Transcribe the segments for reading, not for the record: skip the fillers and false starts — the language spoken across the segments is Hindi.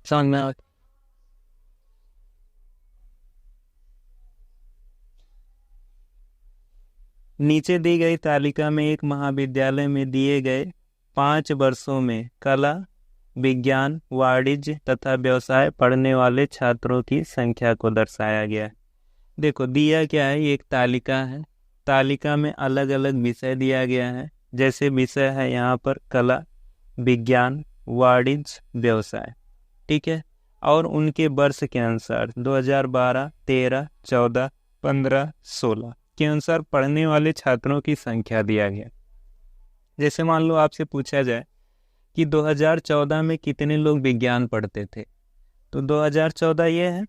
समझ में आ। नीचे दी गई तालिका में एक महाविद्यालय में दिए गए 5 वर्षों में कला, विज्ञान, वाणिज्य तथा व्यवसाय पढ़ने वाले छात्रों की संख्या को दर्शाया गया है। देखो दिया क्या है, ये एक तालिका है। तालिका में अलग अलग विषय दिया गया है। जैसे विषय है यहाँ पर कला, विज्ञान, वाणिज्य, व्यवसाय। ठीक है। और उनके वर्ष के अनुसार 2012, 13, 14, 15, 16 के अनुसार पढ़ने वाले छात्रों की संख्या दिया गया। जैसे मान लो आपसे पूछा जाए कि 2014 में कितने लोग विज्ञान पढ़ते थे, तो 2014 ये है,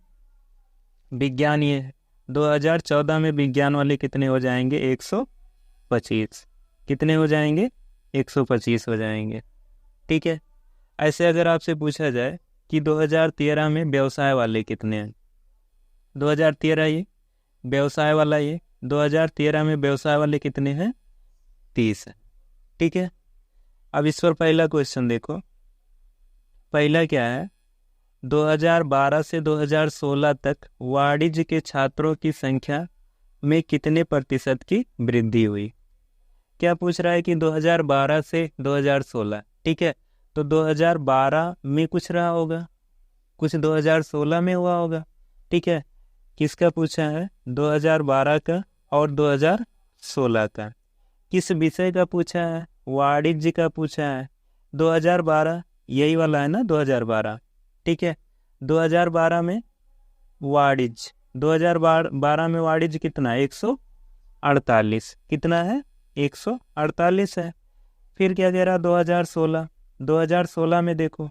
विज्ञान ये है। 2014 में विज्ञान वाले कितने हो जाएंगे? 125। कितने हो जाएंगे? 125 हो जाएंगे। ठीक है। ऐसे अगर आपसे पूछा जाए कि 2013 में व्यवसाय वाले कितने हैं, 2013 ये व्यवसाय वाला, ये 2013 में व्यवसाय वाले कितने हैं? 30 है। ठीक है। अब इस पर पहला क्वेश्चन देखो। पहला क्या है, 2012 से 2016 तक वाणिज्य के छात्रों की संख्या में कितने प्रतिशत की वृद्धि हुई? क्या पूछ रहा है कि 2012 से 2016। ठीक है। तो 2012 में कुछ रहा होगा, कुछ 2016 में हुआ होगा। ठीक है। किसका पूछा है? 2012 का और 2016 का। किस विषय का पूछा है? वाणिज्य का पूछा है। 2012 यही वाला है ना, 2012। ठीक है। 2012 में वाणिज्य, 2012 में वाणिज्य कितना है? 148। कितना है? 148 है। फिर क्या कह रहा? 2016। 2016 में देखो,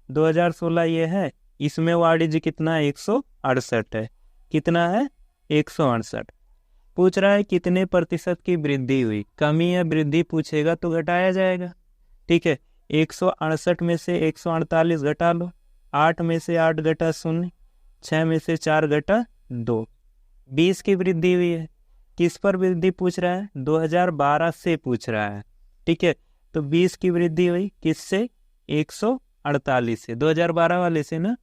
2016 ये है, इसमें वाणिज्य कितना है? 168 है। कितना है? 168। पूछ रहा है कितने प्रतिशत की वृद्धि हुई। कमी या वृद्धि पूछेगा तो घटाया जाएगा। ठीक है। 168 में से 148 घटा लो, 8 में से 8 घटा 0, 6 में से 4 घटा 2, 20 की वृद्धि हुई है। किस पर वृद्धि पूछ रहा है? 2012 से पूछ रहा है। ठीक है। तो 20 की वृद्धि हुई किससे? 148 से, 2012 वाले से ना।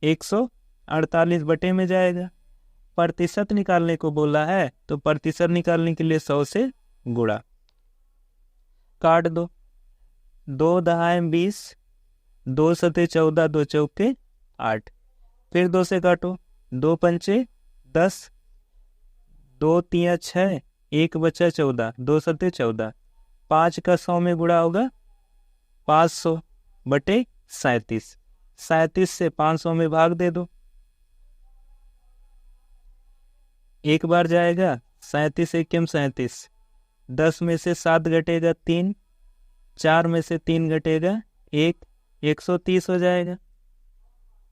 148 बटे में जाएगा। प्रतिशत निकालने को बोला है, तो प्रतिशत निकालने के लिए 100 से गुणा। काट दो, 2 दहाई 20, 2 सते 14, 2 चौके 8। फिर 2 से काटो, 2 पंचे 10, 2 तिया 6, 1 बचा 14, 2 सते 14। 5 का 100 में गुणा होगा 500 बटे 37। 37 से 500 में भाग दे दो, एक बार जाएगा। 37 एकम 37, 10 में से 7 घटेगा 3, 4 में से 3 घटेगा 1, 130 हो जाएगा।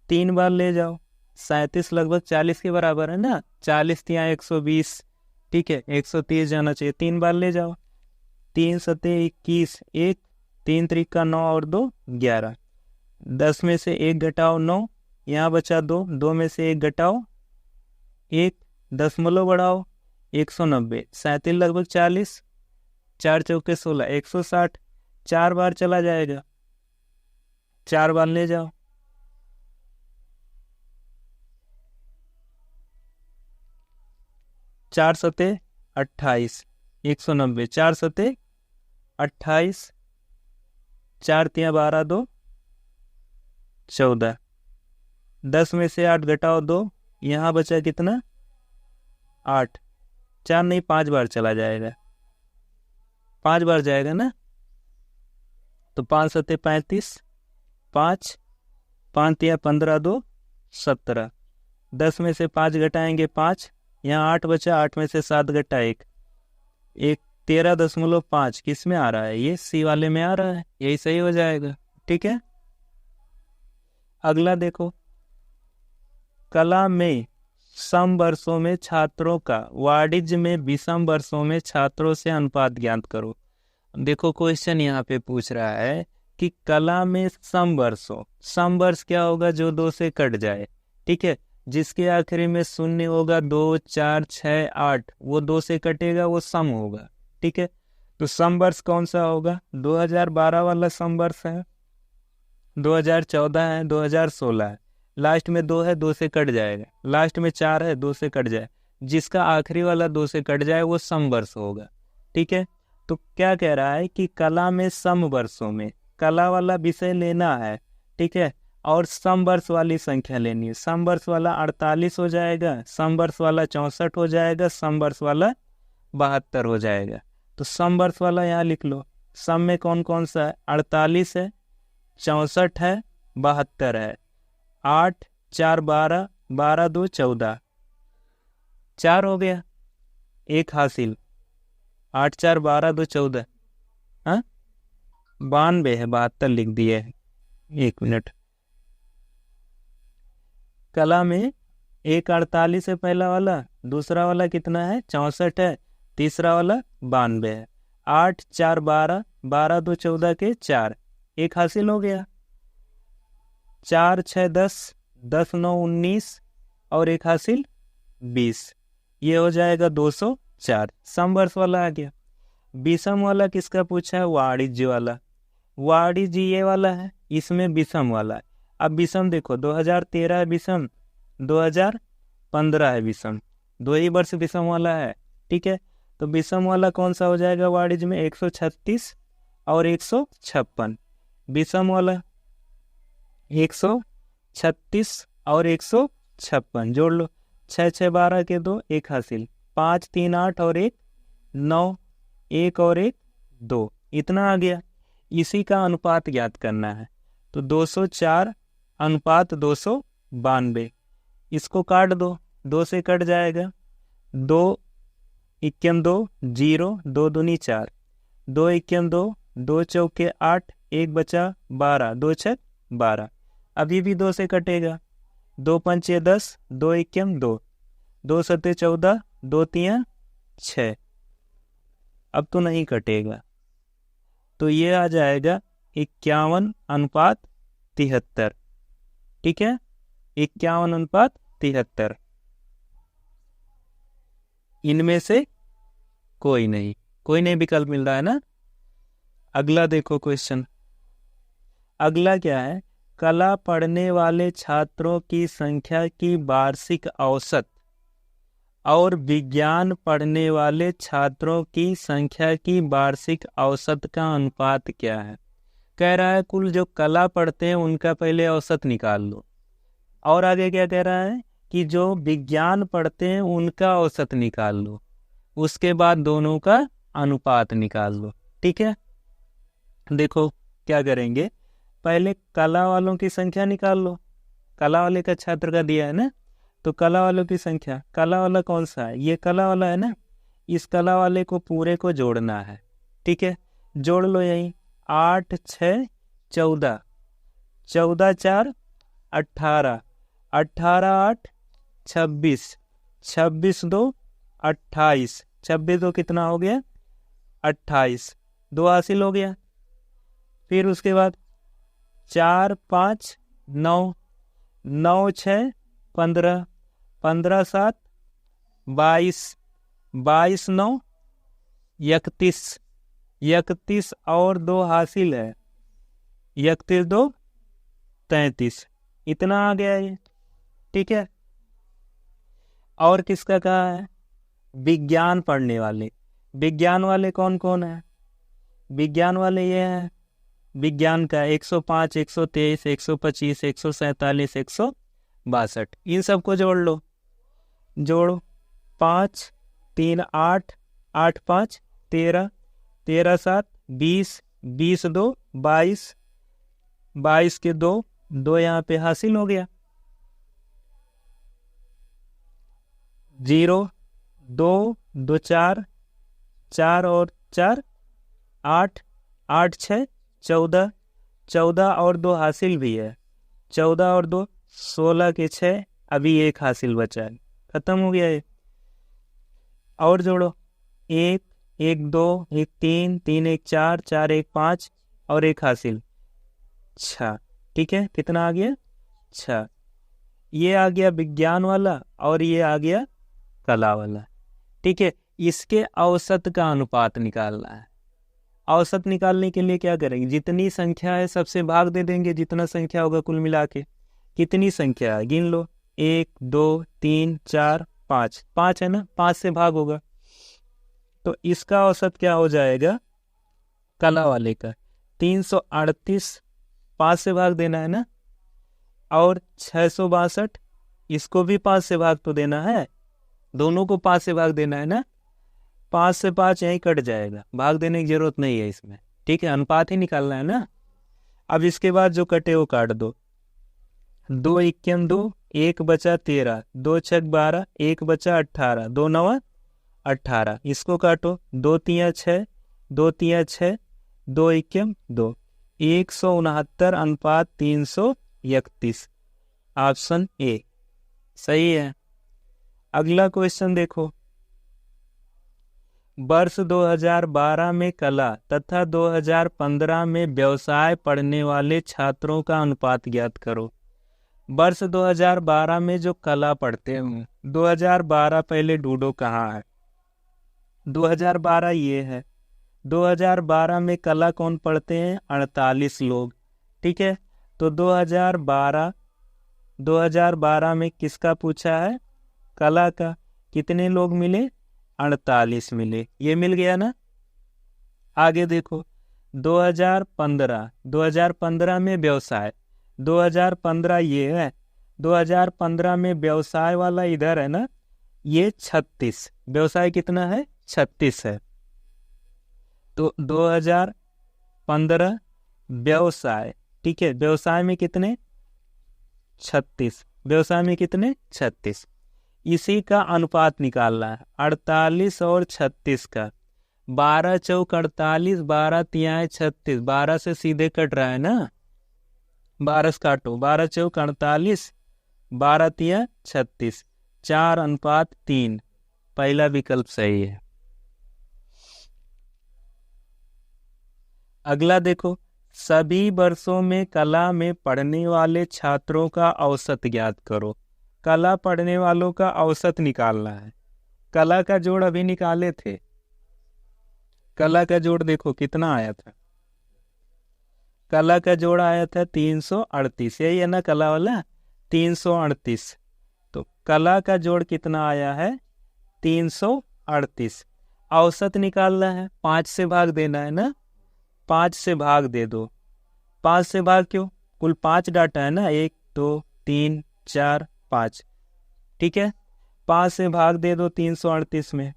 3 बार ले जाओ, 37 लगभग 40 के बराबर है ना, 40 तिया 120। ठीक है। 130 जाना चाहिए, 3 बार ले जाओ। 3 सते 21, 1, 3 त्रिका 9 और 2 11। 10 में से 1 घटाओ 9, यहाँ बचा 2, 2 में से 1 घटाओ 1, दशमलव बढ़ाओ 190। 37 लगभग 40, 4 चौके 16, 160। 4 बार चला जाएगा, 4 बार ले जाओ। 4 सते 28, 190, 4 सते 28, 4 तिया 12, 2 14। 10 में से 8 घटाओ 2, यहाँ बचा कितना? 8। 4 नहीं, 5 बार चला जाएगा, 5 बार जाएगा ना। तो 5 सते 35, 5, 5 तिया 15, 2 17। 10 में से 5 घटाएंगे 5, यहाँ 8 बचा, 8 में से 7 घटा 1, 13.5। किस में आ रहा है? ये सी वाले में आ रहा है, यही सही हो जाएगा। ठीक है। अगला देखो, कला में सम वर्षों में छात्रों का वाणिज्य में विषम वर्षों में छात्रों से अनुपात ज्ञात करो। देखो क्वेश्चन यहाँ पे पूछ रहा है कि कला में सम वर्षों, सम वर्ष क्या होगा? जो 2 से कट जाए। ठीक है। जिसके आखिरी में 0 होगा, 2, 4, 6, 8, वो 2 से कटेगा, वो सम होगा। ठीक है। तो सम वर्ष कौन सा होगा? 2012 वाला सम वर्ष है। 2014 है, 2016 है, लास्ट में 2 है, 2 से कट जाएगा, लास्ट में 4 है, 2 से कट जाए, जिसका आखिरी वाला 2 से कट जाए वो समवर्ष होगा। ठीक है, तो क्या कह रहा है कि कला में समवर्षों में कला वाला विषय लेना है। ठीक है, और समवर्ष वाली संख्या लेनी है। समवर्ष वाला 48 हो जाएगा, समवर्ष वाला 64 हो जाएगा, समवर्ष वाला 72 हो जाएगा। तो समवर्ष वाला यहाँ लिख लो। सम में कौन कौन सा है? 48 है, 64 है, 72 है। 8 4 12, 12 2 14, 4 हो गया, 1 हासिल। 8 4 12 2 14, हाँ 92 है, 72 लिख दिए है। 1 मिनट। कला में एक 48 है पहला वाला, दूसरा वाला कितना है? 64 है, तीसरा वाला 92 है। 8 4 12, 12 2 14 के 4, 1 हासिल हो गया। 4 6 10, 10 9 19 और 1 हासिल 20, ये हो जाएगा 204। समवर्ष वाला आ गया। विषम वाला किसका पूछा है? वाणिज्य वाला। वाणिज्य ये वाला है, इसमें विषम वाला है। अब विषम देखो, 2013 है विषम, 2015 है विषम, 2 ही वर्ष विषम वाला है। ठीक है, तो विषम वाला कौन सा हो जाएगा? वाणिज्य में 136 और 156। विषम वाला 136 और 156 जोड़ लो। 6 6 12 के 2, 1 हासिल। 5 3 8 और 1 9, 1 और 1 2, इतना आ गया। इसी का अनुपात ज्ञात करना है, तो 204 अनुपात 292। इसको काट दो, 2 से कट जाएगा। 2 इक्कीन 2 0, 2 दूनी 4, 2 इक्कीन 2, 2 चौके 8, 1 बचा 12, 2 छक 12। अभी भी 2 से कटेगा। 2 पंचे 10, 2 इक्कीन 2, 2 सत्ते 14, 2 तियां 6। अब तो नहीं कटेगा, तो ये आ जाएगा 51 अनुपात 73। ठीक है, 51 अनुपात 73। इनमें से कोई नहीं विकल्प मिल रहा है ना। अगला देखो क्वेश्चन। अगला क्या है? कला पढ़ने वाले छात्रों की संख्या की वार्षिक औसत और विज्ञान पढ़ने वाले छात्रों की संख्या की वार्षिक औसत का अनुपात क्या है? कह रहा है कुल जो कला पढ़ते हैं उनका पहले औसत निकाल लो, और आगे क्या कह रहा है कि जो विज्ञान पढ़ते हैं उनका औसत निकाल लो, उसके बाद दोनों का अनुपात निकाल लो। ठीक है, देखो क्या करेंगे। पहले कला वालों की संख्या निकाल लो। कला वाले का छात्र का दिया है ना, तो कला वालों की संख्या, कला वाला कौन सा है? ये कला वाला है ना, इस कला वाले को पूरे को जोड़ना है। ठीक है, जोड़ लो यही। 8 6 14, 14 4 18, 18 8 26, 26 2 28, 26 2 कितना हो गया? 28, 2 हासिल हो गया। फिर उसके बाद 4 5 9, 9 6 15, 15 7 22, 22 9 31, 31 और 2 हासिल है, 31 2 33, इतना आ गया ये। ठीक है, और किसका कहा है? विज्ञान पढ़ने वाले। विज्ञान वाले कौन कौन है? विज्ञान वाले ये हैं, विज्ञान का 105 123 125 147 162, इन सबको जोड़ लो। जोड़ो, 5 3 8, 8 5 13, 13 7 20, 20 2 22, 22 के 2, 2 यहाँ पे हासिल हो गया। 0 2 2 4, 4 और 4 8, 8 6 14, 14 और 2 हासिल भी है, 14 और 2 16 के 6, अभी 1 हासिल बचा है, खत्म हो गया ये। और जोड़ो, 1 1 2 1 3 3 1 4 4 1 5 और 1 हासिल 6। ठीक है, कितना आ गया? 6। ये आ गया विज्ञान वाला और ये आ गया कला वाला। ठीक है, इसके औसत का अनुपात निकालना है। औसत निकालने के लिए क्या करेंगे, जितनी संख्या है सबसे भाग दे देंगे, जितना संख्या होगा कुल मिला के। कितनी संख्या है गिन लो, 1 2 3 4 5, 5 है ना, 5 से भाग होगा। तो इसका औसत क्या हो जाएगा कला वाले का, 338, 5 से भाग देना है ना, और 662, इसको भी 5 से भाग तो देना है, दोनों को 5 से भाग देना है ना। 5 से 5 यहीं कट जाएगा, भाग देने की जरूरत नहीं है इसमें, ठीक है, अनुपात ही निकालना है ना। अब इसके बाद जो कटे वो काट दो, 2 इक्कीम 2, 1 बचा 13, 2 छक 12, 1 बचा 18, 2 नवा 18, इसको काटो, 2 तिया 6, 2 तिया 6, 2 इक्कीम 2, 169 अनुपात 331, ऑप्शन ए सही है। अगला क्वेश्चन देखो, वर्ष 2012 में कला तथा 2015 में व्यवसाय पढ़ने वाले छात्रों का अनुपात ज्ञात करो। वर्ष 2012 में जो कला पढ़ते हैं, 2012 पहले ढूंढो कहाँ है, 2012 ये है, 2012 में कला कौन पढ़ते हैं, 48 लोग, ठीक है। तो 2012 में किसका पूछा है, कला का, कितने लोग मिले, 48 मिले, ये मिल गया ना। आगे देखो 2015 में व्यवसाय, 2015 ये है, 2015 में व्यवसाय वाला इधर है ना, ये 36, व्यवसाय कितना है, 36 है। तो 2015 व्यवसाय, ठीक है, व्यवसाय में कितने, 36, व्यवसाय में कितने, 36, इसी का अनुपात निकालना है, 48 और 36 का, 12 चौक 48, 12 तियाएं 36, 12 से सीधे कट रहा है ना, 12 से काटो, 12 चौक 48, 12 तिया 36, 4 अनुपात 3, पहला विकल्प सही है। अगला देखो, सभी वर्षों में कला में पढ़ने वाले छात्रों का औसत ज्ञात करो। कला पढ़ने वालों का औसत निकालना है। कला का जोड़ अभी निकाले थे, कला का जोड़ देखो कितना आया था, कला का जोड़ आया था 338, यही है ना कला वाला, 338। तो कला का जोड़ कितना आया है, 338। औसत निकालना है, 5 से भाग देना है ना, 5 से भाग दे दो, 5 से भाग क्यों, कुल 5 डाटा है ना, 1 2 3 4 5, ठीक है, 5 से भाग दे दो 338 में,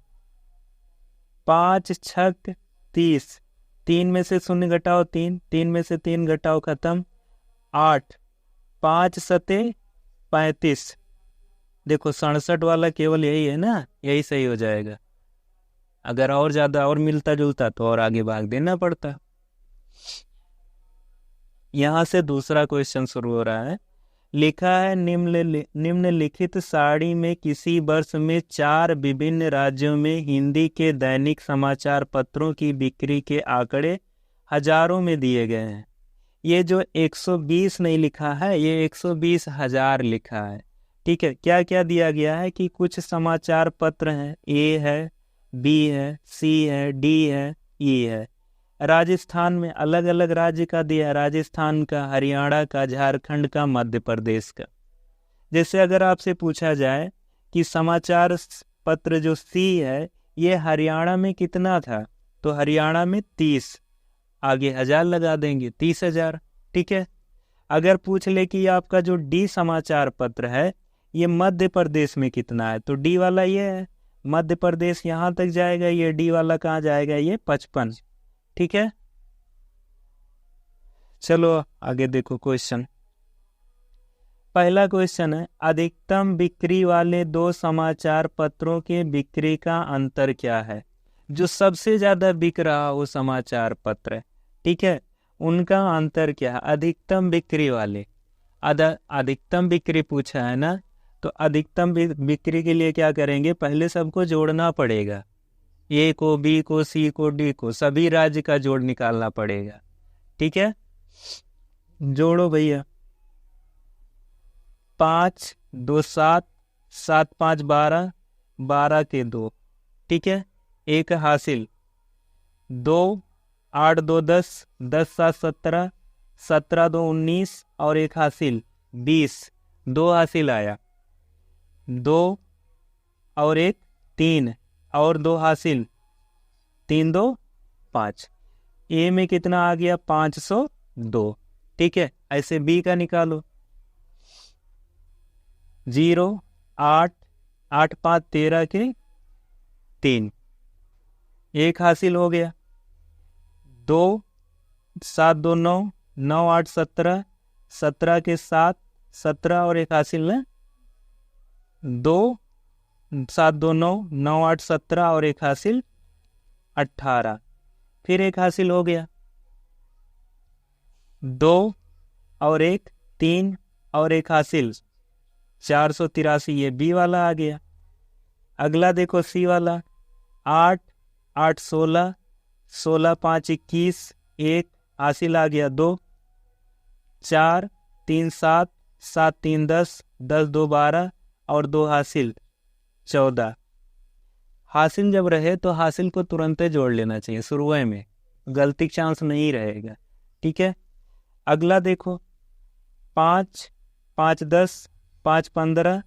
5 छक 30, 3 में से 0 घटाओ 3, 3 में से 3 घटाओ खत्म, 8, 5 सते 35, देखो 67 वाला केवल यही है ना, यही सही हो जाएगा। अगर और ज्यादा और मिलता जुलता तो और आगे भाग देना पड़ता। यहां से दूसरा क्वेश्चन शुरू हो रहा है, लिखा है निम्नलिखित सारणी में किसी वर्ष में 4 विभिन्न राज्यों में हिंदी के दैनिक समाचार पत्रों की बिक्री के आंकड़े हजारों में दिए गए हैं। ये जो 120 नहीं लिखा है, ये 120,000 लिखा है, ठीक है। क्या क्या दिया गया है कि कुछ समाचार पत्र हैं, ए है, बी है, सी है, डी है, ई है। राजस्थान में अलग अलग राज्य का दिया, राजस्थान का, हरियाणा का, झारखंड का, मध्य प्रदेश का। जैसे अगर आपसे पूछा जाए कि समाचार पत्र जो सी है ये हरियाणा में कितना था, तो हरियाणा में 30, आगे 1000 लगा देंगे, 30,000, ठीक है। अगर पूछ ले कि आपका जो डी समाचार पत्र है ये मध्य प्रदेश में कितना है, तो डी वाला ये है, मध्य प्रदेश यहाँ तक जाएगा, ये डी वाला कहाँ जाएगा, ये 55, ठीक है। चलो आगे देखो क्वेश्चन। पहला क्वेश्चन है, अधिकतम बिक्री वाले 2 समाचार पत्रों के बिक्री का अंतर क्या है। जो सबसे ज्यादा बिक रहा वो समाचार पत्र है, ठीक है, उनका अंतर क्या है, अधिकतम बिक्री वाले। अधिकतम बिक्री पूछा है ना, तो अधिकतम बिक्री के लिए क्या करेंगे, पहले सबको जोड़ना पड़ेगा, ए को, बी को, सी को, डी को, सभी राज्य का जोड़ निकालना पड़ेगा, ठीक है। जोड़ो भैया, 5 2 7, 7 5 12, 12 के 2, ठीक है, 1 हासिल, 2 8 2 10, 10 7 17, 17 2 19 और एक हासिल 20, 2 हासिल आया, 2 और एक 3 और 2 हासिल, 3 2 5। ए में कितना आ गया? 502। ठीक है, ऐसे बी का निकालो। 0 8 8 5 13 के 3, एक हासिल हो गया। 2 7 2 9, 9 8 17, 17 के 7, 17 और एक हासिल ना, 2 7 2 9, 9 8 17 और एक हासिल 18, फिर एक हासिल हो गया। 2 और एक 3 और एक हासिल 483, ये बी वाला आ गया। अगला देखो सी वाला, 8 8 16, 16 5 21, एक हासिल आ गया 2, 4 3 7, 7 3 10, 10 2 12 और 2 हासिल 14। हासिल जब रहे तो हासिल को तुरंत जोड़ लेना चाहिए शुरुआत में, गलती चांस नहीं रहेगा। ठीक है, अगला देखो 5 5 10, 5 15,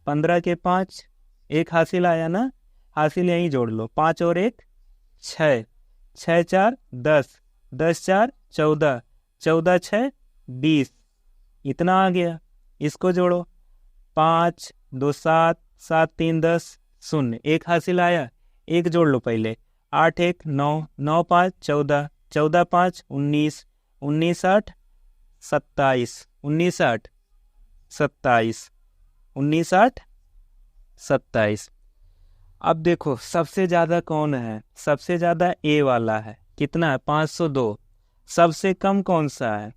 15 के 5, एक हासिल आया ना, हासिल यहीं जोड़ लो, 5 और एक 6, 6 4 10, 10 4 14, 14 6 20, इतना आ गया। इसको जोड़ो, 5 2 7, 7 3 10 0, एक हासिल आया, एक जोड़ लो पहले, 8 1 9, 9 5 14, 14 5 19, 19 8 27, 19 8 27, 19 8 27। अब देखो सबसे ज्यादा कौन है? सबसे ज्यादा ए वाला है, कितना है? 502। सबसे कम कौन सा है?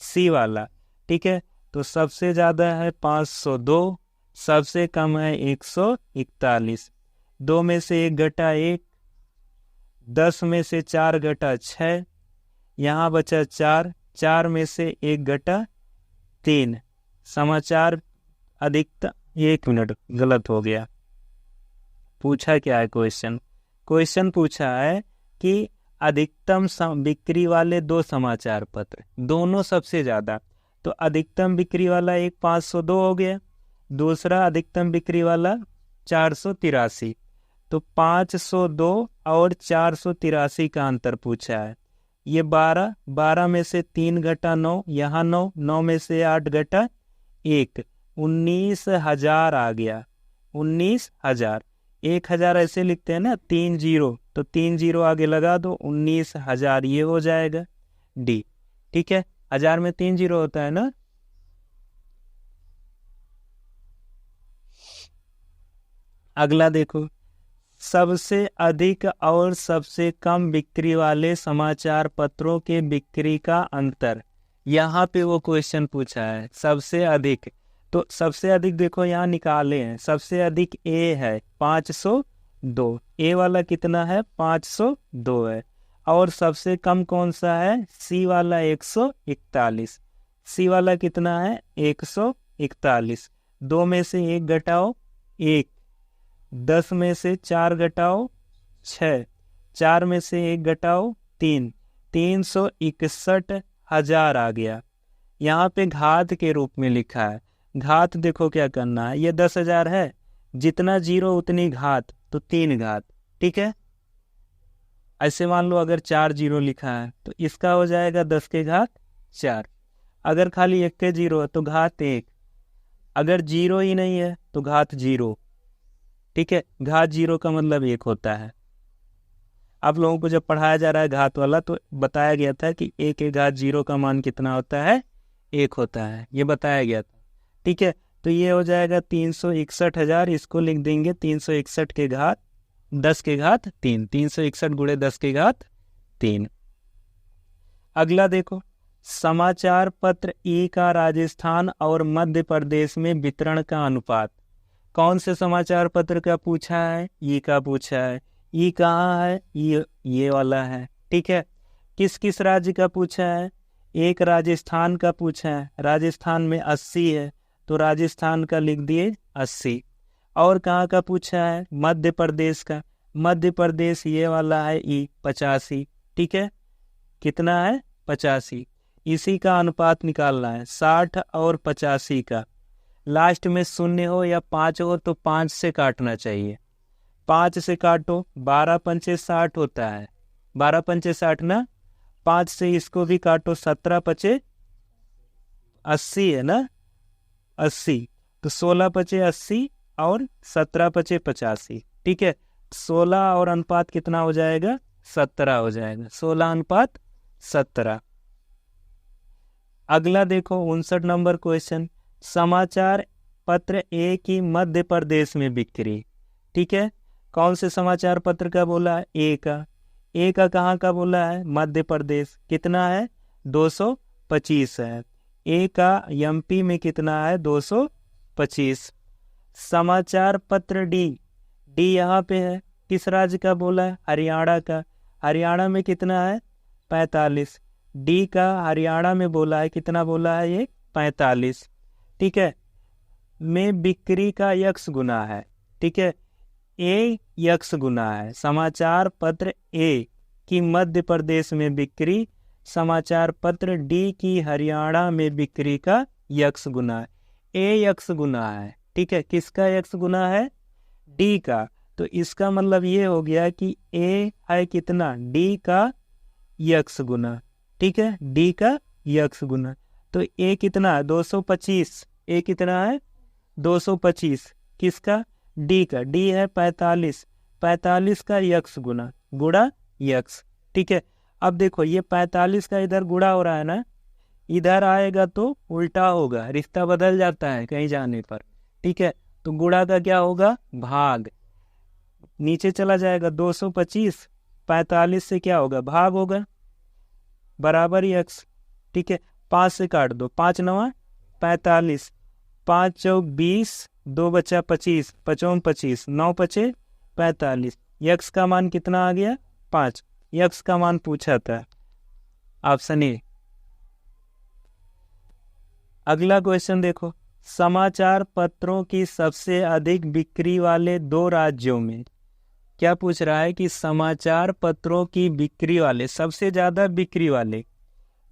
सी वाला। ठीक है, तो सबसे ज्यादा है 502, सबसे कम है 141। 2 में से 1 घटा 1, 10 में से 4 घटा 6, यहाँ बचा 4, 4 में से 1 घटा 3। समाचार अधिकतम, 1 मिनट गलत हो गया, पूछा क्या है क्वेश्चन? क्वेश्चन पूछा है कि अधिकतम बिक्री वाले 2 समाचार पत्र, दोनों सबसे ज्यादा, तो अधिकतम बिक्री वाला एक 502 हो गया, दूसरा अधिकतम बिक्री वाला 483, तो 502 और 483 का अंतर पूछा है। ये 12, 12 में से 3 घटा 9, यहाँ 9, 9 में से 8 घटा 1, 19,000 आ गया। 19,000, 1,000 ऐसे लिखते हैं ना, 3 जीरो, तो 3 जीरो आगे लगा दो, 19,000 ये हो जाएगा डी। ठीक है, 1000 में 3 जीरो होता है ना। अगला देखो, सबसे अधिक और सबसे कम बिक्री वाले समाचार पत्रों के बिक्री का अंतर, यहाँ पे वो क्वेश्चन पूछा है। सबसे अधिक, तो सबसे अधिक देखो यहाँ निकाले हैं, सबसे अधिक ए है 502, ए वाला कितना है? 502 है। और सबसे कम कौन सा है? सी वाला 141। सी वाला कितना है? 141। 2 में से 1 घटाओ 1, 10 में से 4 घटाओ 6, 4 में से 1 घटाओ 3, 361,000 आ गया। यहाँ पे घात के रूप में लिखा है। घात देखो क्या करना है, ये 10,000 है, जितना जीरो उतनी घात, तो 3 घात। ठीक है, ऐसे मान लो अगर 4 जीरो लिखा है तो इसका हो जाएगा 10 के घात 4। अगर खाली 1 के जीरो है तो घात 1, अगर जीरो ही नहीं है तो घात 0। ठीक है, घात 0 का मतलब 1 होता है। आप लोगों को जब पढ़ाया जा रहा है घात वाला तो बताया गया था कि 1 के घात 0 का मान कितना होता है? 1 होता है, ये बताया गया था। ठीक है, तो ये हो जाएगा 361,000, इसको लिख देंगे 361 के घात 10 के घात 3, 361 गुणे 10 के घात 3। अगला देखो, समाचार पत्र ई का राजस्थान और मध्य प्रदेश में वितरण का अनुपात। कौन से समाचार पत्र का पूछा है? ई का पूछा है। ई कहाँ है? ये वाला है। ठीक है, किस किस राज्य का पूछा है? एक राजस्थान का पूछा है, राजस्थान में 80 है तो राजस्थान का लिख दिए 80। और कहाँ का पूछा है? मध्य प्रदेश का, मध्य प्रदेश ये वाला है ई 85, ठीक है, कितना है 85। इसी का अनुपात निकालना है 60 और 85 का। लास्ट में शून्य हो या 5 हो तो 5 से काटना चाहिए। 5 से काटो, 12 पंचे 60 होता है, 12 पंचे 60 ना। 5 से इसको भी काटो, 17 पचे 80 है ना, 80। तो 16 पचे 80 और 17 पचे 85। ठीक है, 16 और अनुपात कितना हो जाएगा, 17 हो जाएगा, 16 अनुपात 17। अगला देखो 59 नंबर क्वेश्चन, समाचार पत्र ए की मध्य प्रदेश में बिक्री। ठीक है, कौन से समाचार पत्र का बोला है, ए का। ए का कहाँ का बोला है, मध्य प्रदेश। कितना है, 225 है। ए का एमपी में कितना है, 225। समाचार पत्र डी, डी यहाँ पे है, किस राज्य का बोला है, हरियाणा का। हरियाणा में कितना है, 45। डी का हरियाणा में बोला है, कितना बोला है ये, 45। ठीक है, में बिक्री का यक्स गुना है। ठीक है, ए यक्स गुना है। समाचार पत्र ए की मध्य प्रदेश में बिक्री, समाचार पत्र डी की हरियाणा में बिक्री का यक्स गुना है। ए यक्स गुना है, ठीक है, किसका यक्स गुना है, डी का। तो इसका मतलब ये हो गया कि ए है कितना, डी का यक्स गुना। ठीक है, डी का यक्स गुना। तो ए कितना है, 225। ए कितना है, 225, किसका, डी का। डी है 45, 45 का यक्स गुना, गुणा यक्स। ठीक है, अब देखो ये 45 का इधर गुणा हो रहा है ना, इधर आएगा तो उल्टा होगा, रिश्ता बदल जाता है कहीं जाने पर। ठीक है, तो गुणा का क्या होगा, भाग, नीचे चला जाएगा 225, 45 से क्या होगा, भाग होगा, बराबर यक्स। ठीक है, 5 से काट दो, 5 9 45, 5 चौक 20, 2 बचा 25, 5 25, 9 पचे 45। यक्स का मान कितना आ गया, 5। यक्स का मान पूछा था, ऑप्शन ए। अगला क्वेश्चन देखो, समाचार पत्रों की सबसे अधिक बिक्री वाले 2 राज्यों में। क्या पूछ रहा है कि समाचार पत्रों की बिक्री वाले, सबसे ज्यादा बिक्री वाले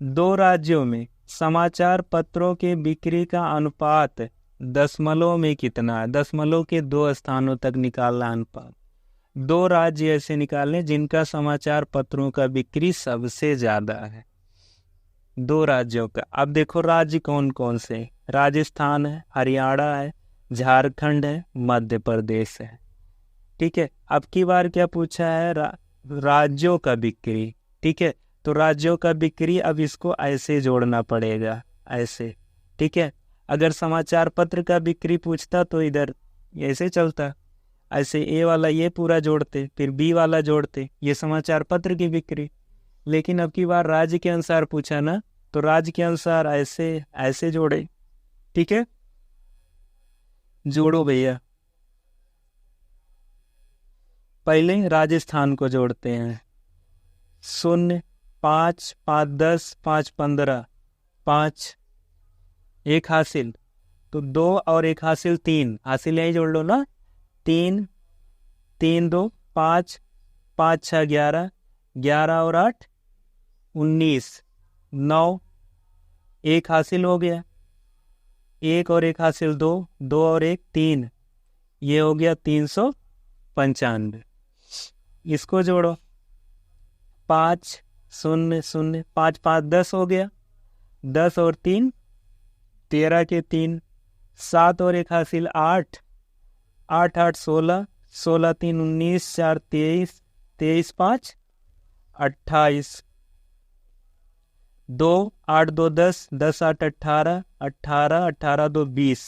2 राज्यों में समाचार पत्रों के बिक्री का अनुपात दशमलव में कितना है। दशमलव के 2 स्थानों तक निकालना अनुपात। 2 राज्य ऐसे निकालने जिनका समाचार पत्रों का बिक्री सबसे ज्यादा है, 2 राज्यों का। अब देखो राज्य कौन कौन से, राजस्थान है, हरियाणा है, झारखंड है, मध्य प्रदेश है। ठीक है, अब की बार क्या पूछा है, राज्यों का बिक्री। ठीक है, तो राज्यों का बिक्री, अब इसको ऐसे जोड़ना पड़ेगा, ऐसे। ठीक है, अगर समाचार पत्र का बिक्री पूछता तो इधर ऐसे चलता, ऐसे ए वाला ये पूरा जोड़ते, फिर बी वाला जोड़ते, ये समाचार पत्र की बिक्री। लेकिन अब की बार राज्य के अनुसार पूछा ना, तो राज्य के अनुसार ऐसे ऐसे जोड़े। ठीक है, जोड़ो भैया। पहले राजस्थान को जोड़ते हैं, 0 5 5 10 5 15, 5 1 हासिल, तो 2 और 1 हासिल 3, हासिल यही जोड़ लो ना, 3 3 2 5, 5 6 11, 11 और 8 19, 9, 1 हासिल हो गया, 1 और 1 हासिल 2, 2 और 1 3, ये हो गया 395। इसको जोड़ो, 5 0 0, 5 5 10 हो गया, 10 और 3 13 के 3, 7 और 1 हासिल 8, 8 8 16, 16 3 19, 4 23, 23 5 28, 2 8 2 10, 10 8 18, 18 18 2 20,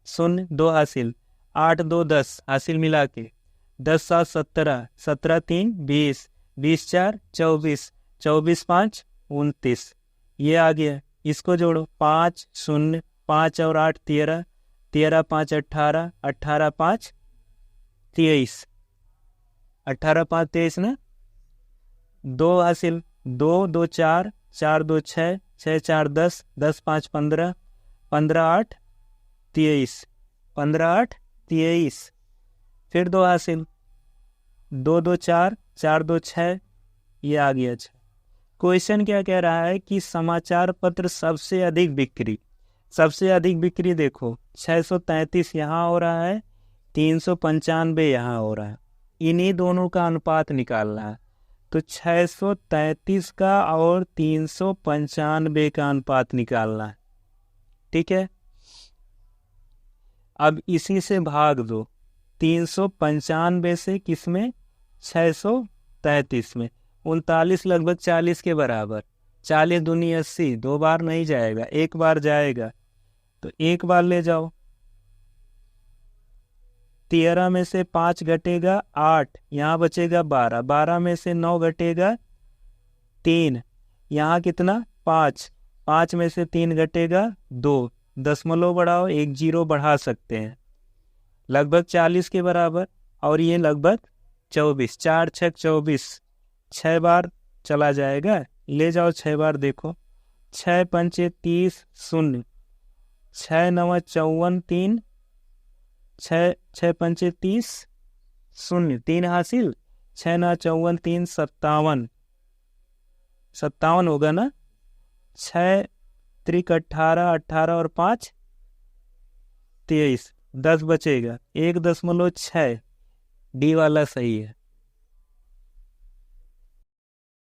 0 2 हासिल, 8 2 10 हासिल मिला के, 10 7 17, 17 3 20, 20 4 24, 24 5 29, ये आ गया। इसको जोड़ो, 5 0, 5 और 8 13, 13 5 18, 18 5 23, 18 5 23 ना, 2 हासिल, 2 2 4, 4 2 6, 6 4 10, 10 5 15, 15 8 23, 15 8 23, फिर 2 हासिल, 2 2 4, 4 2 6, ये आ गया 6, क्वेश्चन क्या कह रहा है कि समाचार पत्र सबसे अधिक बिक्री देखो 633 यहाँ हो रहा है, 395 यहाँ हो रहा है, इन्हीं दोनों का अनुपात निकालना है। तो 633 का और 395 का अनुपात निकालना है। ठीक है, अब इसी से भाग दो 395 से, किसमें? 633 में। 39 लगभग 40 के बराबर, 40 दूनी 80, 2 बार नहीं जाएगा, 1 बार जाएगा, तो 1 बार ले जाओ। 13 में से 5 घटेगा 8, यहाँ बचेगा 12, 12 में से 9 घटेगा 3, यहाँ कितना? 5, 5 में से 3 घटेगा 2, दशमलव बढ़ाओ, 1 जीरो बढ़ा सकते हैं, लगभग 40 के बराबर, और ये लगभग 24, 4 6 24, 6 बार चला जाएगा, ले जाओ 6 बार, देखो 6 पंचे 30, 0, 6 9 54, 3, 6 पंचे 30, 0, 3 हासिल, 6 9 54, 3 57, 57 होगा ना, 6 त्रिक 18, 18 और 5 23, 10 बचेगा, 1.6, डी वाला सही है।